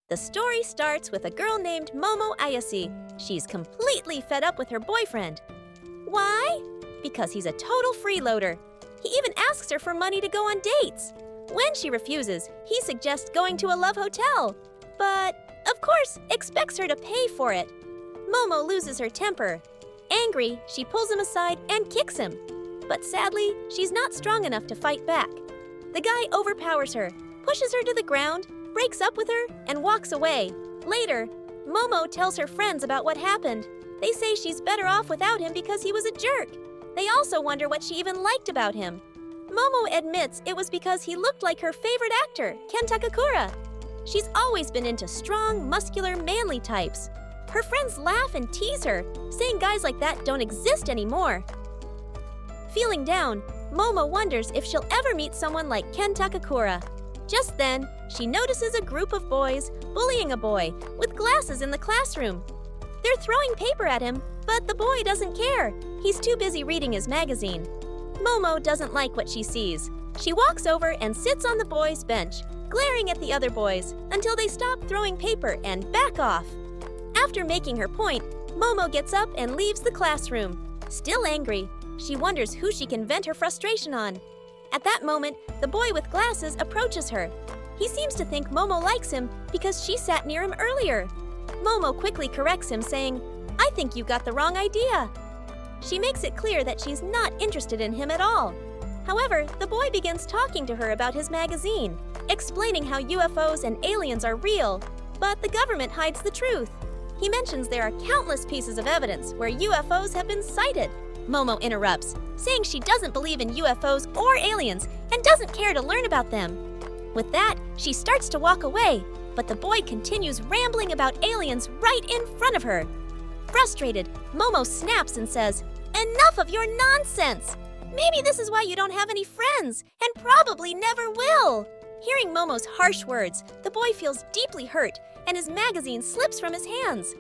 The story starts with a girl named Momo Ayase. She's completely fed up with her boyfriend. Why? Because he's a total freeloader. He even asks her for money to go on dates. When she refuses, he suggests going to a love hotel, but, of course, expects her to pay for it. Momo loses her temper. Angry, she pulls him aside and kicks him. But sadly, she's not strong enough to fight back. The guy overpowers her, pushes her to the ground, breaks up with her, and walks away. Later, Momo tells her friends about what happened. They say she's better off without him because he was a jerk. They also wonder what she even liked about him. Momo admits it was because he looked like her favorite actor, Ken Takakura. She's always been into strong, muscular, manly types. Her friends laugh and tease her, saying guys like that don't exist anymore. Feeling down, Momo wonders if she'll ever meet someone like Ken Takakura. Just then, she notices a group of boys bullying a boy with glasses in the classroom. They're throwing paper at him, but the boy doesn't care. He's too busy reading his magazine. Momo doesn't like what she sees. She walks over and sits on the boys' bench, glaring at the other boys until they stop throwing paper and back off. After making her point, Momo gets up and leaves the classroom. Still angry, she wonders who she can vent her frustration on. At that moment, the boy with glasses approaches her. He seems to think Momo likes him because she sat near him earlier. Momo quickly corrects him, saying, "I think you got the wrong idea." She makes it clear that she's not interested in him at all. However, the boy begins talking to her about his magazine, explaining how UFOs and aliens are real, but the government hides the truth. He mentions there are countless pieces of evidence where UFOs have been sighted. Momo interrupts, saying she doesn't believe in UFOs or aliens and doesn't care to learn about them. With that, she starts to walk away, but the boy continues rambling about aliens right in front of her. Frustrated, Momo snaps and says, "Enough of your nonsense! Maybe this is why you don't have any friends, and probably never will." Hearing Momo's harsh words, the boy feels deeply hurt, and his magazine slips from his hands.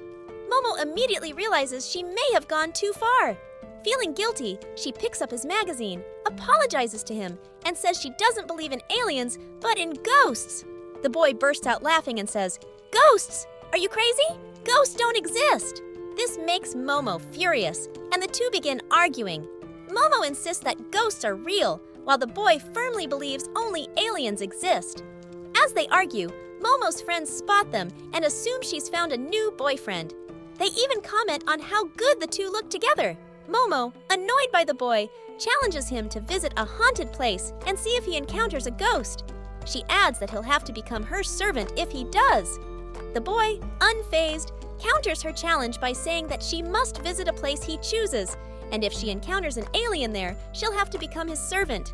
Momo immediately realizes she may have gone too far. Feeling guilty, she picks up his magazine, apologizes to him, and says she doesn't believe in aliens, but in ghosts. The boy bursts out laughing and says, "Ghosts? Are you crazy? Ghosts don't exist." This makes Momo furious, and the two begin arguing. Momo insists that ghosts are real, while the boy firmly believes only aliens exist. As they argue, Momo's friends spot them and assume she's found a new boyfriend. They even comment on how good the two look together. Momo, annoyed by the boy, challenges him to visit a haunted place and see if he encounters a ghost. She adds that he'll have to become her servant if he does. The boy, unfazed, counters her challenge by saying that she must visit a place he chooses, and if she encounters an alien there, she'll have to become his servant.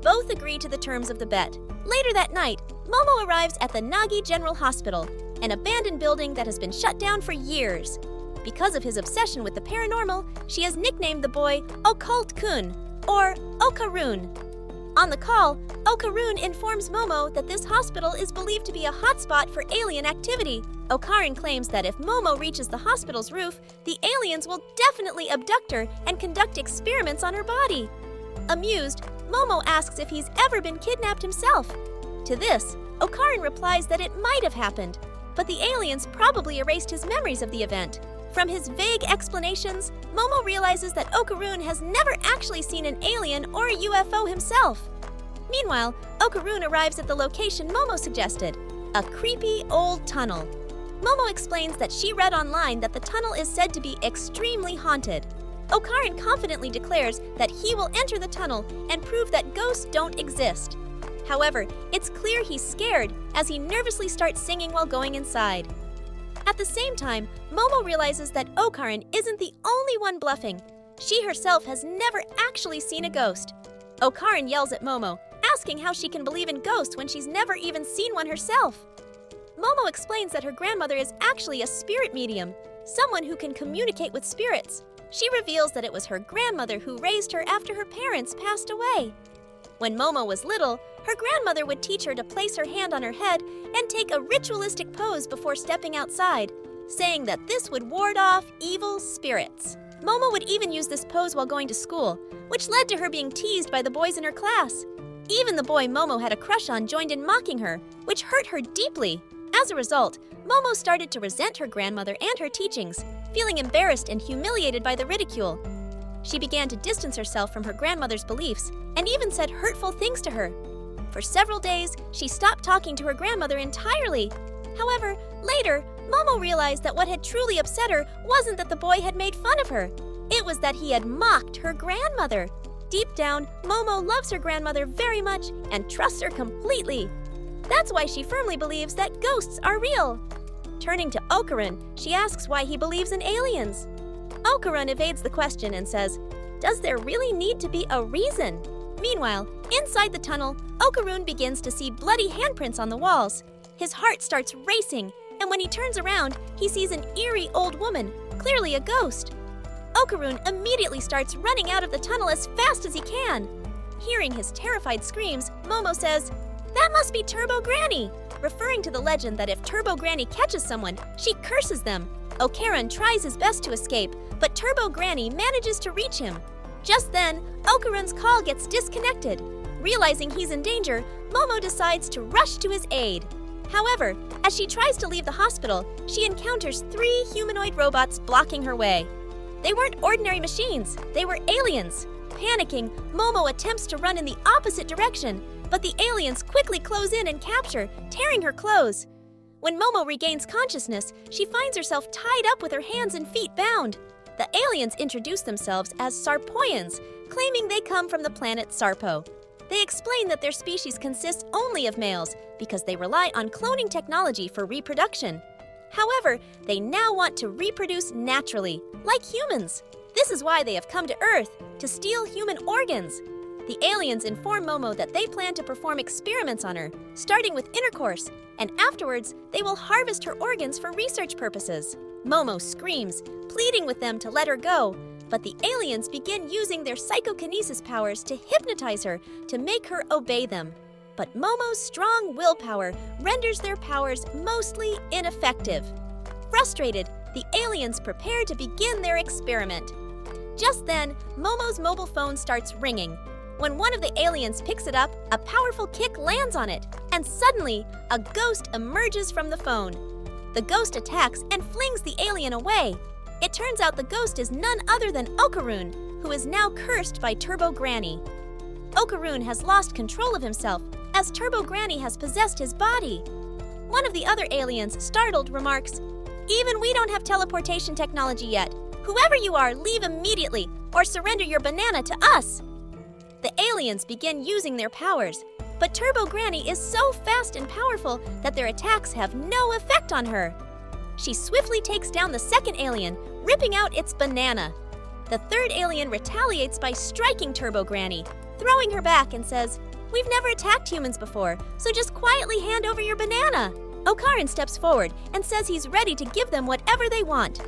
Both agree to the terms of the bet. Later that night, Momo arrives at the Nagi General Hospital, an abandoned building that has been shut down for years. Because of his obsession with the paranormal, she has nicknamed the boy Occult-kun, or Okarun. On the call, Okarun informs Momo that this hospital is believed to be a hotspot for alien activity. Okarun claims that if Momo reaches the hospital's roof, the aliens will definitely abduct her and conduct experiments on her body. Amused, Momo asks if he's ever been kidnapped himself. To this, Okarun replies that it might have happened, but the aliens probably erased his memories of the event. From his vague explanations, Momo realizes that Okarun has never actually seen an alien or a UFO himself. Meanwhile, Okarun arrives at the location Momo suggested, a creepy old tunnel. Momo explains that she read online that the tunnel is said to be extremely haunted. Okarun confidently declares that he will enter the tunnel and prove that ghosts don't exist. However, it's clear he's scared as he nervously starts singing while going inside. At the same time, Momo realizes that Okarun isn't the only one bluffing. She herself has never actually seen a ghost. Okarun yells at Momo, asking how she can believe in ghosts when she's never even seen one herself. Momo explains that her grandmother is actually a spirit medium, someone who can communicate with spirits. She reveals that it was her grandmother who raised her after her parents passed away. When Momo was little, her grandmother would teach her to place her hand on her head and take a ritualistic pose before stepping outside, saying that this would ward off evil spirits. Momo would even use this pose while going to school, which led to her being teased by the boys in her class. Even the boy Momo had a crush on joined in mocking her, which hurt her deeply. As a result, Momo started to resent her grandmother and her teachings, feeling embarrassed and humiliated by the ridicule. She began to distance herself from her grandmother's beliefs and even said hurtful things to her. For several days, she stopped talking to her grandmother entirely. However, later, Momo realized that what had truly upset her wasn't that the boy had made fun of her. It was that he had mocked her grandmother. Deep down, Momo loves her grandmother very much and trusts her completely. That's why she firmly believes that ghosts are real. Turning to Okarun, she asks why he believes in aliens. Okarun evades the question and says, "Does there really need to be a reason?" Meanwhile, inside the tunnel, Okarun begins to see bloody handprints on the walls. His heart starts racing, and when he turns around, he sees an eerie old woman, clearly a ghost. Okarun immediately starts running out of the tunnel as fast as he can. Hearing his terrified screams, Momo says, "That must be Turbo Granny," referring to the legend that if Turbo Granny catches someone, she curses them. Okarun tries his best to escape, but Turbo Granny manages to reach him. Just then, Okarun's call gets disconnected. Realizing he's in danger, Momo decides to rush to his aid. However, as she tries to leave the hospital, she encounters 3 humanoid robots blocking her way. They weren't ordinary machines, they were aliens. Panicking, Momo attempts to run in the opposite direction, but the aliens quickly close in and capture, tearing her clothes. When Momo regains consciousness, she finds herself tied up with her hands and feet bound. The aliens introduce themselves as Sarpoyans, claiming they come from the planet Sarpo. They explain that their species consists only of males because they rely on cloning technology for reproduction. However, they now want to reproduce naturally, like humans. This is why they have come to Earth, to steal human organs. The aliens inform Momo that they plan to perform experiments on her, starting with intercourse, and afterwards, they will harvest her organs for research purposes. Momo screams, pleading with them to let her go, but the aliens begin using their psychokinesis powers to hypnotize her to make her obey them. But Momo's strong willpower renders their powers mostly ineffective. Frustrated, the aliens prepare to begin their experiment. Just then, Momo's mobile phone starts ringing. When one of the aliens picks it up, a powerful kick lands on it, and suddenly, a ghost emerges from the phone. The ghost attacks and flings the alien away. It turns out the ghost is none other than Okarun, who is now cursed by Turbo Granny. Okarun has lost control of himself, as Turbo Granny has possessed his body. One of the other aliens, startled, remarks, "Even we don't have teleportation technology yet. Whoever you are, leave immediately, or surrender your banana to us." The aliens begin using their powers, but Turbo Granny is so fast and powerful that their attacks have no effect on her. She swiftly takes down the second alien, ripping out its banana. The third alien retaliates by striking Turbo Granny, throwing her back and says, "We've never attacked humans before, so just quietly hand over your banana." Okarun steps forward and says he's ready to give them whatever they want.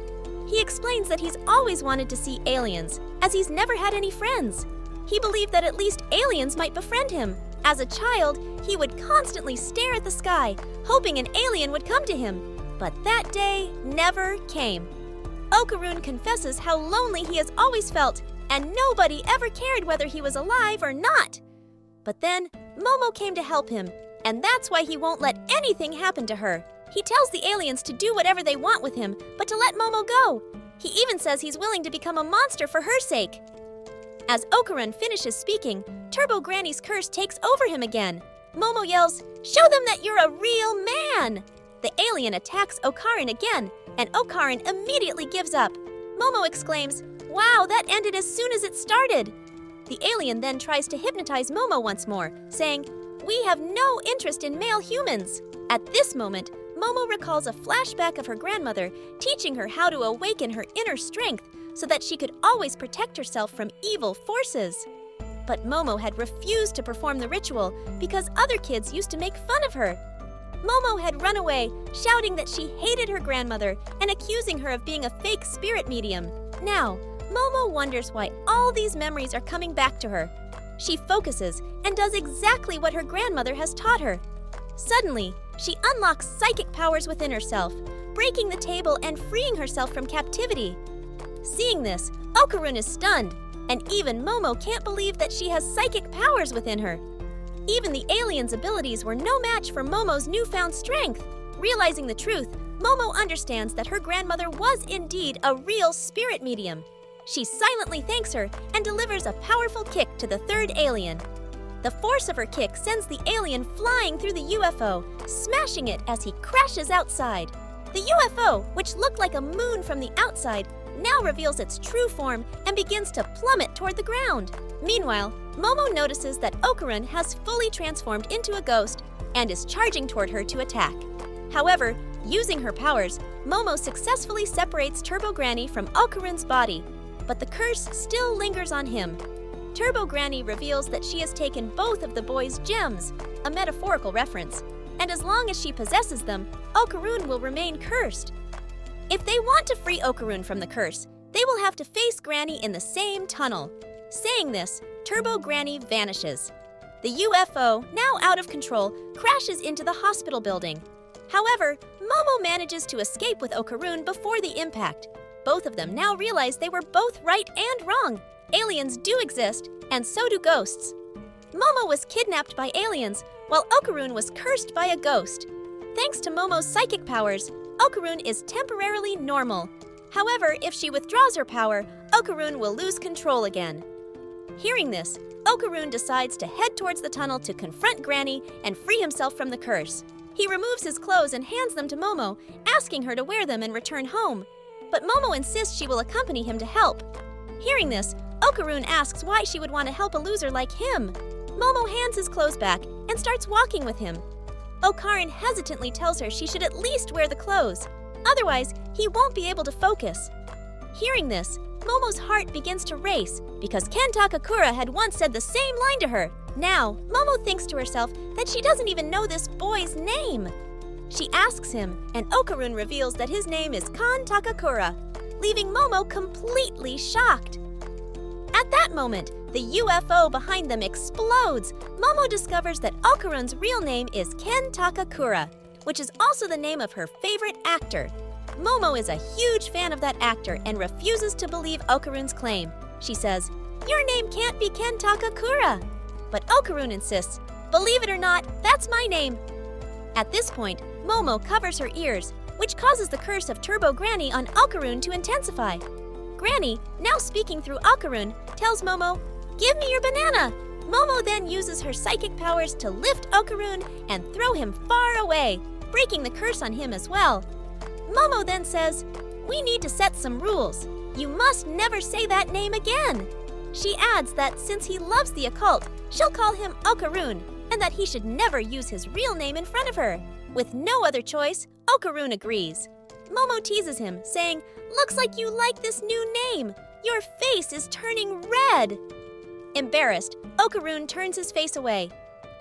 He explains that he's always wanted to see aliens, as he's never had any friends. He believed that at least aliens might befriend him. As a child, he would constantly stare at the sky, hoping an alien would come to him. But that day never came. Okarun confesses how lonely he has always felt, and nobody ever cared whether he was alive or not. But then, Momo came to help him, and that's why he won't let anything happen to her. He tells the aliens to do whatever they want with him, but to let Momo go. He even says he's willing to become a monster for her sake. As Okarun finishes speaking, Turbo Granny's curse takes over him again. Momo yells, "Show them that you're a real man!" The alien attacks Okarun again, and Okarun immediately gives up. Momo exclaims, "Wow, that ended as soon as it started!" The alien then tries to hypnotize Momo once more, saying, "We have no interest in male humans." At this moment, Momo recalls a flashback of her grandmother teaching her how to awaken her inner strength so that she could always protect herself from evil forces. But Momo had refused to perform the ritual because other kids used to make fun of her. Momo had run away, shouting that she hated her grandmother and accusing her of being a fake spirit medium. Now, Momo wonders why all these memories are coming back to her. She focuses and does exactly what her grandmother has taught her. Suddenly, she unlocks psychic powers within herself, breaking the table and freeing herself from captivity. Seeing this, Okarun is stunned, and even Momo can't believe that she has psychic powers within her. Even the alien's abilities were no match for Momo's newfound strength. Realizing the truth, Momo understands that her grandmother was indeed a real spirit medium. She silently thanks her and delivers a powerful kick to the third alien. The force of her kick sends the alien flying through the UFO, smashing it as he crashes outside. The UFO, which looked like a moon from the outside, now reveals its true form and begins to plummet toward the ground. Meanwhile, Momo notices that Okarun has fully transformed into a ghost and is charging toward her to attack. However, using her powers, Momo successfully separates Turbo Granny from Okarun's body, but the curse still lingers on him. Turbo Granny reveals that she has taken both of the boy's gems, a metaphorical reference, and as long as she possesses them, Okarun will remain cursed. If they want to free Okarun from the curse, they will have to face Granny in the same tunnel. Saying this, Turbo Granny vanishes. The UFO, now out of control, crashes into the hospital building. However, Momo manages to escape with Okarun before the impact. Both of them now realize they were both right and wrong. Aliens do exist, and so do ghosts. Momo was kidnapped by aliens, while Okarun was cursed by a ghost. Thanks to Momo's psychic powers, Okarun is temporarily normal. However, if she withdraws her power, Okarun will lose control again. Hearing this, Okarun decides to head towards the tunnel to confront Granny and free himself from the curse. He removes his clothes and hands them to Momo, asking her to wear them and return home. But Momo insists she will accompany him to help. Hearing this, Okarun asks why she would want to help a loser like him. Momo hands his clothes back and starts walking with him. Okarun hesitantly tells her she should at least wear the clothes, otherwise he won't be able to focus. Hearing this, Momo's heart begins to race because Ken Takakura had once said the same line to her. Now, Momo thinks to herself that she doesn't even know this boy's name. She asks him, and Okarun reveals that his name is Kan Takakura, leaving Momo completely shocked. At that moment, the UFO behind them explodes. Momo discovers that Okarun's real name is Ken Takakura, which is also the name of her favorite actor. Momo is a huge fan of that actor and refuses to believe Okarun's claim. She says, "Your name can't be Ken Takakura." But Okarun insists, "Believe it or not, that's my name." At this point, Momo covers her ears, which causes the curse of Turbo Granny on Okarun to intensify. Granny, now speaking through Okarun, tells Momo, "Give me your banana." Momo then uses her psychic powers to lift Okarun and throw him far away, breaking the curse on him as well. Momo then says, "We need to set some rules. You must never say that name again." She adds that since he loves the occult, she'll call him Okarun, and that he should never use his real name in front of her. With no other choice, Okarun agrees. Momo teases him, saying, "Looks like you like this new name. Your face is turning red." Embarrassed, Okarun turns his face away.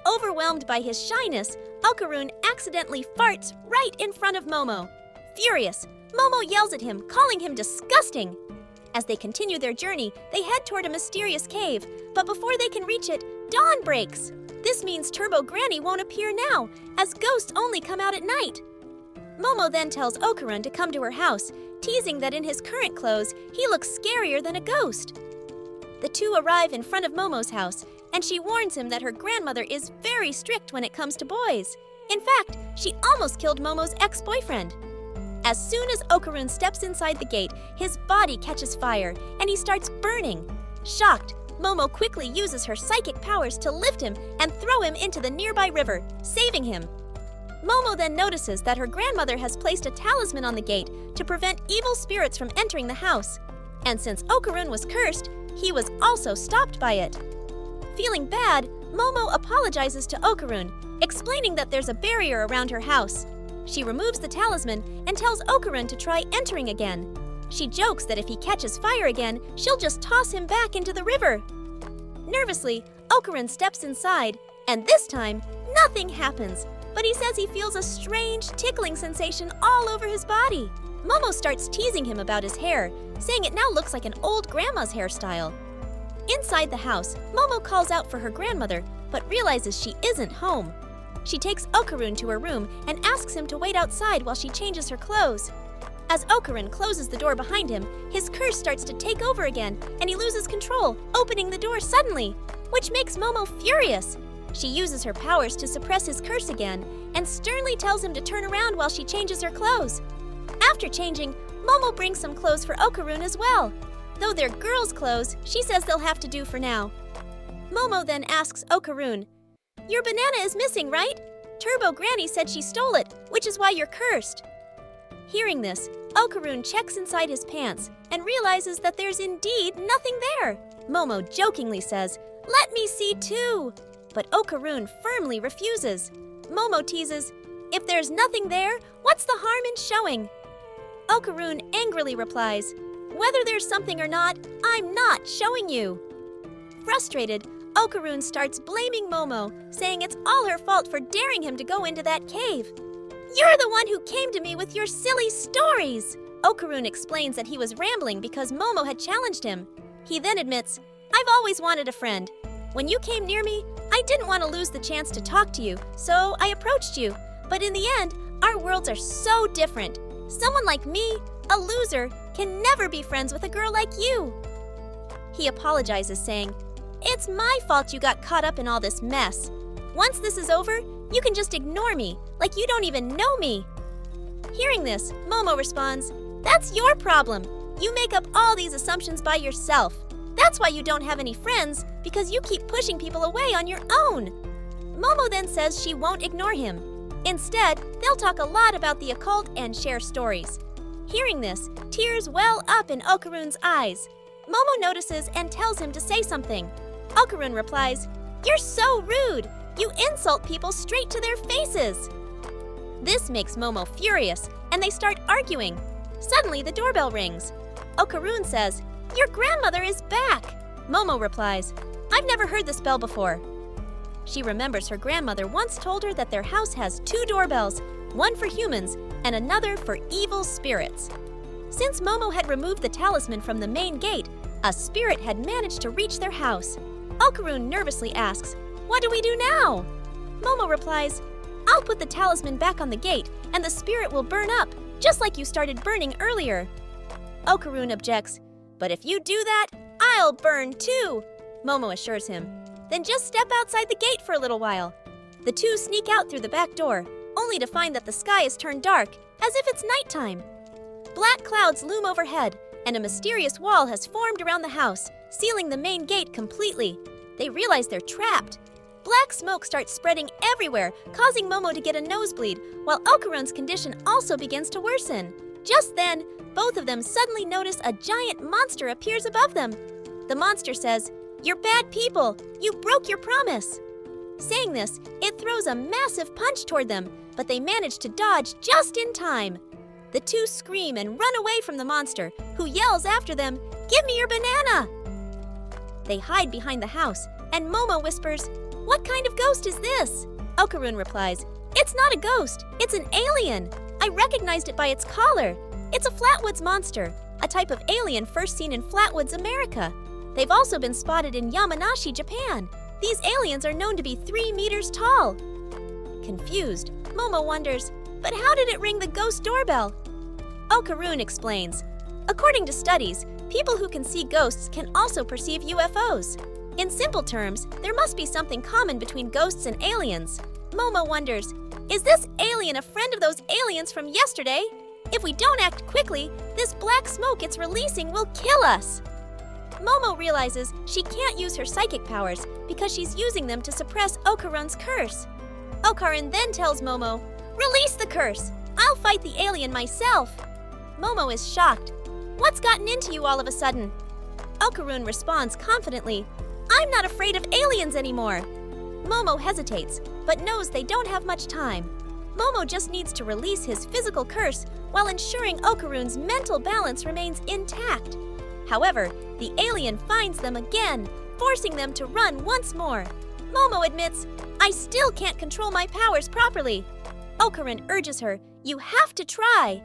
Overwhelmed by his shyness, Okarun accidentally farts right in front of Momo. Furious, Momo yells at him, calling him disgusting. As they continue their journey, they head toward a mysterious cave, but before they can reach it, dawn breaks. This means Turbo Granny won't appear now, as ghosts only come out at night. Momo then tells Okarun to come to her house, teasing that in his current clothes, he looks scarier than a ghost. The two arrive in front of Momo's house, and she warns him that her grandmother is very strict when it comes to boys. In fact, she almost killed Momo's ex-boyfriend. As soon as Okarun steps inside the gate, his body catches fire, and he starts burning. Shocked, Momo quickly uses her psychic powers to lift him and throw him into the nearby river, saving him. Momo then notices that her grandmother has placed a talisman on the gate to prevent evil spirits from entering the house. And since Okarun was cursed, he was also stopped by it. Feeling bad, Momo apologizes to Okarun, explaining that there's a barrier around her house. She removes the talisman and tells Okarun to try entering again. She jokes that if he catches fire again, she'll just toss him back into the river. Nervously, Okarun steps inside, and this time, nothing happens, but he says he feels a strange tickling sensation all over his body. Momo starts teasing him about his hair, saying it now looks like an old grandma's hairstyle. Inside the house, Momo calls out for her grandmother, but realizes she isn't home. She takes Okarun to her room and asks him to wait outside while she changes her clothes. As Okarun closes the door behind him, his curse starts to take over again, and he loses control, opening the door suddenly, which makes Momo furious. She uses her powers to suppress his curse again and sternly tells him to turn around while she changes her clothes. After changing, Momo brings some clothes for Okarun as well. Though they're girls' clothes, she says they'll have to do for now. Momo then asks Okarun, "Your banana is missing, right? Turbo Granny said she stole it, which is why you're cursed." Hearing this, Okarun checks inside his pants and realizes that there's indeed nothing there. Momo jokingly says, "Let me see too." But Okarun firmly refuses. Momo teases, "If there's nothing there, what's the harm in showing?" Okarun angrily replies, "Whether there's something or not, I'm not showing you." Frustrated, Okarun starts blaming Momo, saying it's all her fault for daring him to go into that cave. "You're the one who came to me with your silly stories!" Okarun explains that he was rambling because Momo had challenged him. He then admits, "I've always wanted a friend. When you came near me, I didn't want to lose the chance to talk to you, so I approached you. But in the end, our worlds are so different. Someone like me, a loser, can never be friends with a girl like you." He apologizes, saying, "It's my fault you got caught up in all this mess. Once this is over, you can just ignore me, like you don't even know me." Hearing this, Momo responds, "That's your problem. You make up all these assumptions by yourself. That's why you don't have any friends, because you keep pushing people away on your own." Momo then says she won't ignore him. Instead, they'll talk a lot about the occult and share stories. Hearing this, tears well up in Okarun's eyes. Momo notices and tells him to say something. Okarun replies, "You're so rude. You insult people straight to their faces." This makes Momo furious, and they start arguing. Suddenly, the doorbell rings. Okarun says, "Your grandmother is back." Momo replies, "I've never heard this bell before." She remembers her grandmother once told her that their house has 2 doorbells, one for humans and another for evil spirits. Since Momo had removed the talisman from the main gate, a spirit had managed to reach their house. Okarun nervously asks, "What do we do now?" Momo replies, "I'll put the talisman back on the gate and the spirit will burn up, just like you started burning earlier." Okarun objects, "But if you do that, I'll burn too," Momo assures him. "Then just step outside the gate for a little while." The two sneak out through the back door, only to find that the sky is turned dark, as if it's nighttime. Black clouds loom overhead, and a mysterious wall has formed around the house, sealing the main gate completely. They realize they're trapped. Black smoke starts spreading everywhere, causing Momo to get a nosebleed, while Okarun's condition also begins to worsen. Just then, both of them suddenly notice a giant monster appears above them. The monster says, "You're bad people. You broke your promise." Saying this, it throws a massive punch toward them, but they manage to dodge just in time. The two scream and run away from the monster, who yells after them, "Give me your banana!" They hide behind the house, and Momo whispers, "What kind of ghost is this?" Okarun replies, "It's not a ghost, it's an alien. I recognized it by its collar. It's a Flatwoods monster, a type of alien first seen in Flatwoods, America. They've also been spotted in Yamanashi, Japan. These aliens are known to be 3 meters tall." Confused, Momo wonders, "But how did it ring the ghost doorbell?" Okarun explains, "According to studies, people who can see ghosts can also perceive UFOs. In simple terms, there must be something common between ghosts and aliens." Momo wonders, "Is this alien a friend of those aliens from yesterday? If we don't act quickly, this black smoke it's releasing will kill us." Momo realizes she can't use her psychic powers because she's using them to suppress Okarun's curse. Okarun then tells Momo, "Release the curse! I'll fight the alien myself." Momo is shocked. "What's gotten into you all of a sudden?" Okarun responds confidently, "I'm not afraid of aliens anymore." Momo hesitates, but knows they don't have much time. Momo just needs to release his physical curse while ensuring Okarun's mental balance remains intact. However, the alien finds them again, forcing them to run once more. Momo admits, "I still can't control my powers properly." Okarun urges her, "You have to try."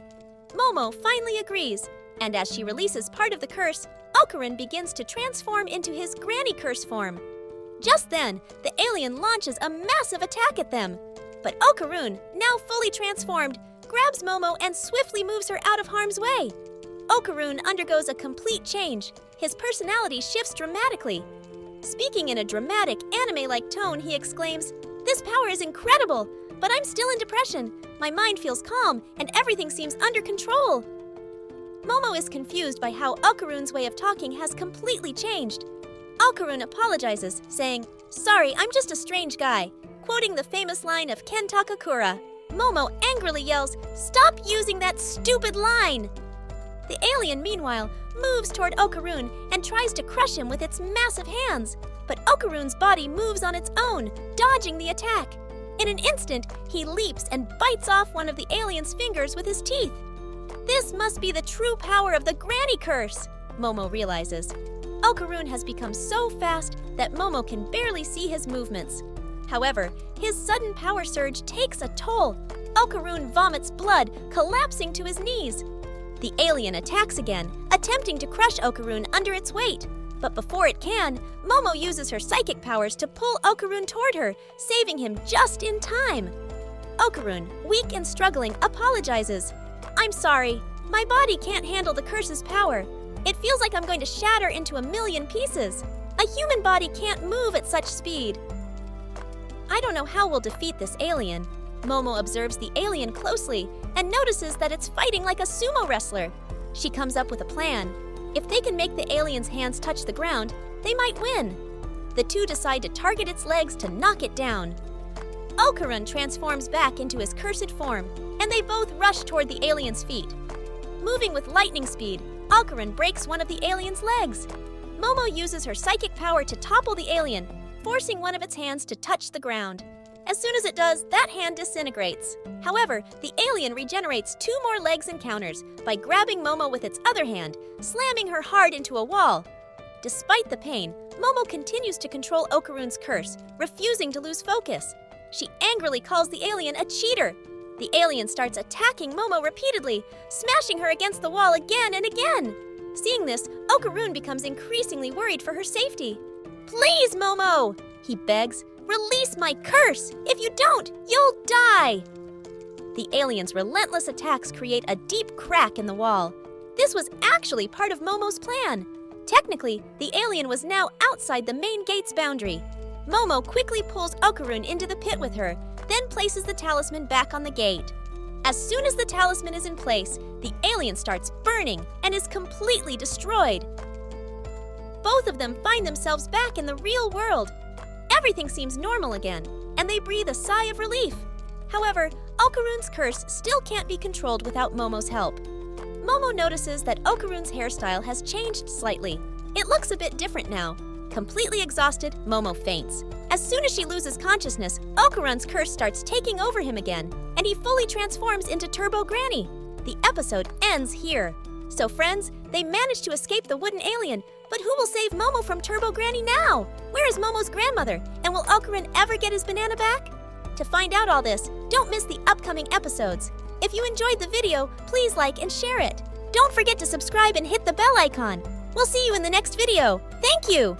Momo finally agrees, and as she releases part of the curse, Okarun begins to transform into his granny curse form. Just then, the alien launches a massive attack at them. But Okarun, now fully transformed, grabs Momo and swiftly moves her out of harm's way. Okarun undergoes a complete change. His personality shifts dramatically. Speaking in a dramatic, anime-like tone, he exclaims, "This power is incredible, but I'm still in depression. My mind feels calm, and everything seems under control." Momo is confused by how Okarun's way of talking has completely changed. Okarun apologizes, saying, "Sorry, I'm just a strange guy," quoting the famous line of Ken Takakura. Momo angrily yells, "Stop using that stupid line!" The alien, meanwhile, moves toward Okarun and tries to crush him with its massive hands. But Okarun's body moves on its own, dodging the attack. In an instant, he leaps and bites off one of the alien's fingers with his teeth. This must be the true power of the Granny Curse, Momo realizes. Okarun has become so fast that Momo can barely see his movements. However, his sudden power surge takes a toll. Okarun vomits blood, collapsing to his knees. The alien attacks again, attempting to crush Okarun under its weight. But before it can, Momo uses her psychic powers to pull Okarun toward her, saving him just in time. Okarun, weak and struggling, apologizes. "I'm sorry. My body can't handle the curse's power. It feels like I'm going to shatter into a million pieces. A human body can't move at such speed." "I don't know how we'll defeat this alien." Momo observes the alien closely and notices that it's fighting like a sumo wrestler. She comes up with a plan. If they can make the alien's hands touch the ground, they might win. The two decide to target its legs to knock it down. Okarun transforms back into his cursed form, and they both rush toward the alien's feet. Moving with lightning speed, Okarun breaks one of the alien's legs. Momo uses her psychic power to topple the alien, forcing one of its hands to touch the ground. As soon as it does, that hand disintegrates. However, the alien regenerates 2 more legs and counters by grabbing Momo with its other hand, slamming her hard into a wall. Despite the pain, Momo continues to control Okarun's curse, refusing to lose focus. She angrily calls the alien a cheater. The alien starts attacking Momo repeatedly, smashing her against the wall again and again. Seeing this, Okarun becomes increasingly worried for her safety. "Please, Momo," he begs, "release my curse! If you don't, you'll die!" The alien's relentless attacks create a deep crack in the wall. This was actually part of Momo's plan. Technically, the alien was now outside the main gate's boundary. Momo quickly pulls Okarun into the pit with her, then places the talisman back on the gate. As soon as the talisman is in place, the alien starts burning and is completely destroyed. Both of them find themselves back in the real world. Everything seems normal again, and they breathe a sigh of relief. However, Okarun's curse still can't be controlled without Momo's help. Momo notices that Okarun's hairstyle has changed slightly. It looks a bit different now. Completely exhausted, Momo faints. As soon as she loses consciousness, Okarun's curse starts taking over him again, and he fully transforms into Turbo Granny. The episode ends here. So friends, they managed to escape the wooden alien, but who will save Momo from Turbo Granny now? Where is Momo's grandmother, and will Okarun ever get his banana back? To find out all this, don't miss the upcoming episodes. If you enjoyed the video, please like and share it. Don't forget to subscribe and hit the bell icon. We'll see you in the next video. Thank you!